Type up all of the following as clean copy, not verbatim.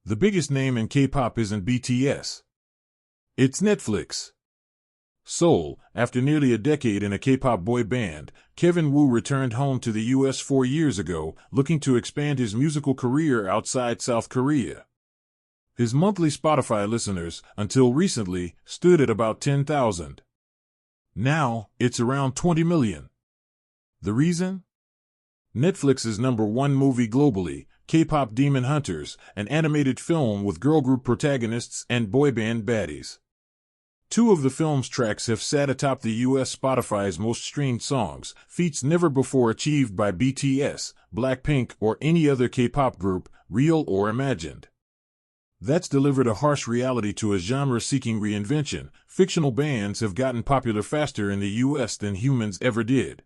The biggest name in K-pop isn't BTS. It's Netflix. SEOUL, after nearly a decade in a K-pop boy band, Kevin Wu returned home to the U.S. 4 years ago, looking to expand his musical career outside South Korea. His monthly Spotify listeners, until recently, stood at about 10,000. Now, it's around 20 million. The reason? Netflix's #1 movie globally, KPop Demon Hunters, an animated film with girl group protagonists and boy band baddies. Two of the film's tracks have sat atop the U.S. Spotify's most streamed songs, feats never before achieved by BTS, Blackpink, or any other K-pop group, real or imagined. That's delivered a harsh reality to a genre-seeking reinvention. Fictional bands have gotten popular faster in the U.S. than humans ever did.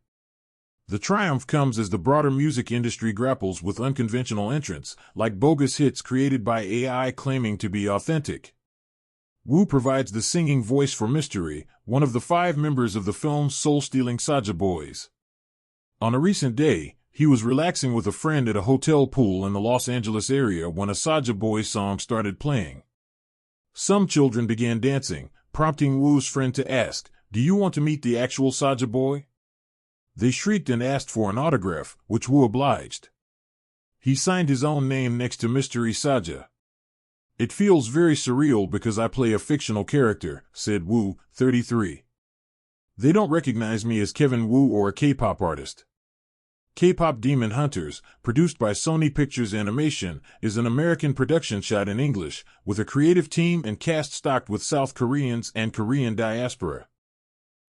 The triumph comes as the broader music industry grapples with unconventional entrants, like bogus hits created by AI claiming to be authentic. Wu provides the singing voice for Mystery, one of the 5 members of the film's soul-stealing Suga boys. On a recent day, he was relaxing with a friend at a hotel pool in the Los Angeles area when a Suga boys song started playing. Some children began dancing, prompting Wu's friend to ask, "Do you want to meet the actual Suga boy?" They shrieked and asked for an autograph, which Wu obliged. He signed his own name next to Mystery Suga. "It feels very surreal because I play a fictional character," said Wu, 33. "They don't recognize me as Kevin Wu or a K-pop artist." KPop Demon Hunters, produced by Sony Pictures Animation, is an American production shot in English, with a creative team and cast stocked with South Koreans and Korean diaspora.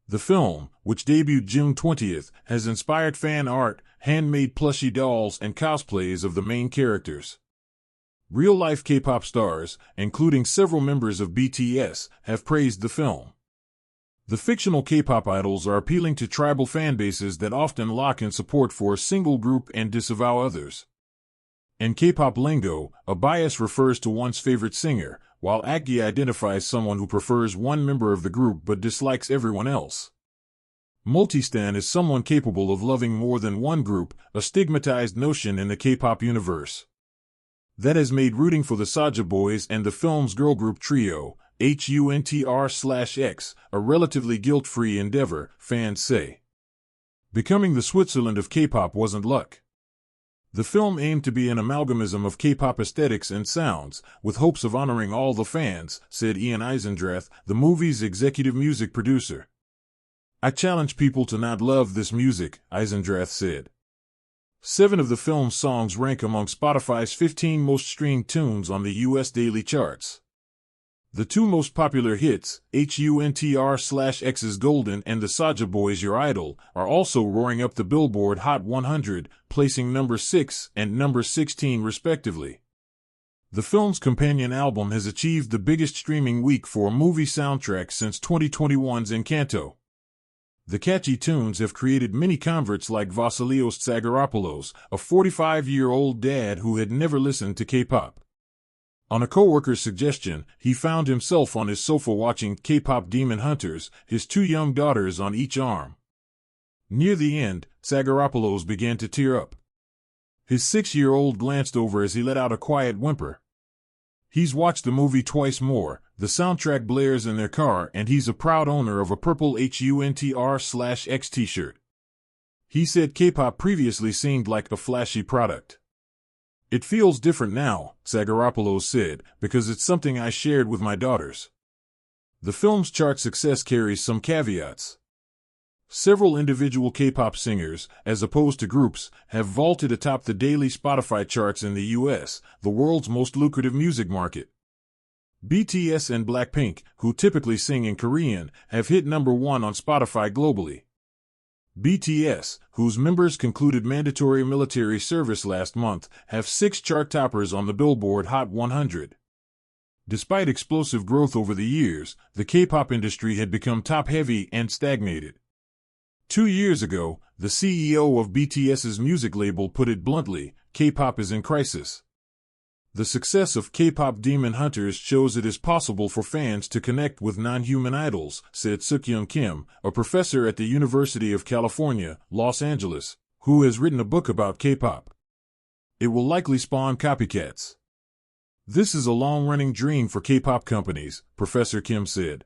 The film, which debuted June 20th, has inspired fan art, handmade plushie dolls, and cosplays of the main characters. Real-life K-pop stars, including several members of BTS, have praised the film. The fictional K-pop idols are appealing to tribal fanbases that often lock in support for a single group and disavow others. In K-pop lingo, a bias refers to one's favorite singer, while Akgi identifies someone who prefers one member of the group but dislikes everyone else. Multistan is someone capable of loving more than one group, a stigmatized notion in the K-pop universe. That has made rooting for the Suga boys and the film's girl group trio, HUNTR/X, a relatively guilt-free endeavor, fans say. Becoming the Switzerland of K-pop wasn't luck. The film aimed to be an amalgamism of K-pop aesthetics and sounds, with hopes of honoring all the fans, said Ian Eisendrath, the movie's executive music producer. "I challenge people to not love this music," Eisendrath said. 7 of the film's songs rank among Spotify's 15 most streamed tunes on the U.S. daily charts. The 2 most popular hits, HUNTR/X's Golden and the Suga Boys Your Idol, are also roaring up the Billboard Hot 100, placing number 6 and number 16 respectively. The film's companion album has achieved the biggest streaming week for a movie soundtrack since 2021's Encanto. The catchy tunes have created many converts like Vasilios Tsagaropoulos, a 45-year-old dad who had never listened to K-pop. On a coworker's suggestion, he found himself on his sofa watching K-pop Demon Hunters, his 2 young daughters on each arm. Near the end, Tsagaropoulos began to tear up. His 6-year-old glanced over as he let out a quiet whimper. He's watched the movie twice more, the soundtrack blares in their car, and he's a proud owner of a purple HUNTR/X t-shirt. He said K-pop previously seemed like a flashy product. "It feels different now," Tsagaropoulos said, "because it's something I shared with my daughters." The film's chart success carries some caveats. Several individual K-pop singers, as opposed to groups, have vaulted atop the daily Spotify charts in the U.S., the world's most lucrative music market. BTS and Blackpink, who typically sing in Korean, have hit #1 on Spotify globally. BTS, whose members concluded mandatory military service last month, have 6 chart toppers on the Billboard Hot 100. Despite explosive growth over the years, the K-pop industry had become top-heavy and stagnated. 2 years ago, the CEO of BTS's music label put it bluntly, K-pop is in crisis. The success of K-pop Demon Hunters shows it is possible for fans to connect with non-human idols, said Sukyoung Kim, a professor at the University of California, Los Angeles, who has written a book about K-pop. It will likely spawn copycats. This is a long-running dream for K-pop companies, Professor Kim said.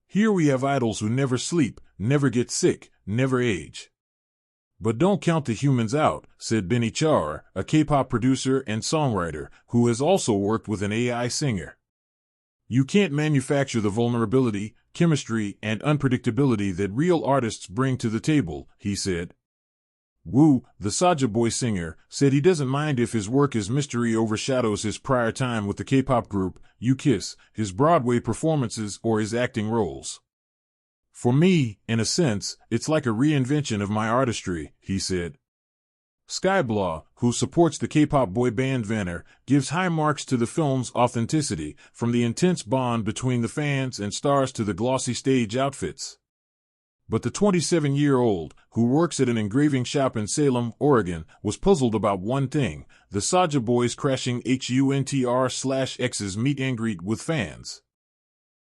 Here we have idols who never sleep, never get sick, never age. But don't count the humans out, said Benny Char, a K-pop producer and songwriter, who has also worked with an AI singer. You can't manufacture the vulnerability, chemistry, and unpredictability that real artists bring to the table, he said. Wu, the Soulja Boy singer, said he doesn't mind if his work as mystery overshadows his prior time with the K-pop group, U-KISS, his Broadway performances, or his acting roles. For me, in a sense, it's like a reinvention of my artistry, he said. Skyblaw, who supports the K-pop boy band Vanner, gives high marks to the film's authenticity, from the intense bond between the fans and stars to the glossy stage outfits. But the 27-year-old, who works at an engraving shop in Salem, Oregon, was puzzled about one thing: the Soulja Boys crashing HUNTR/X's meet and greet with fans.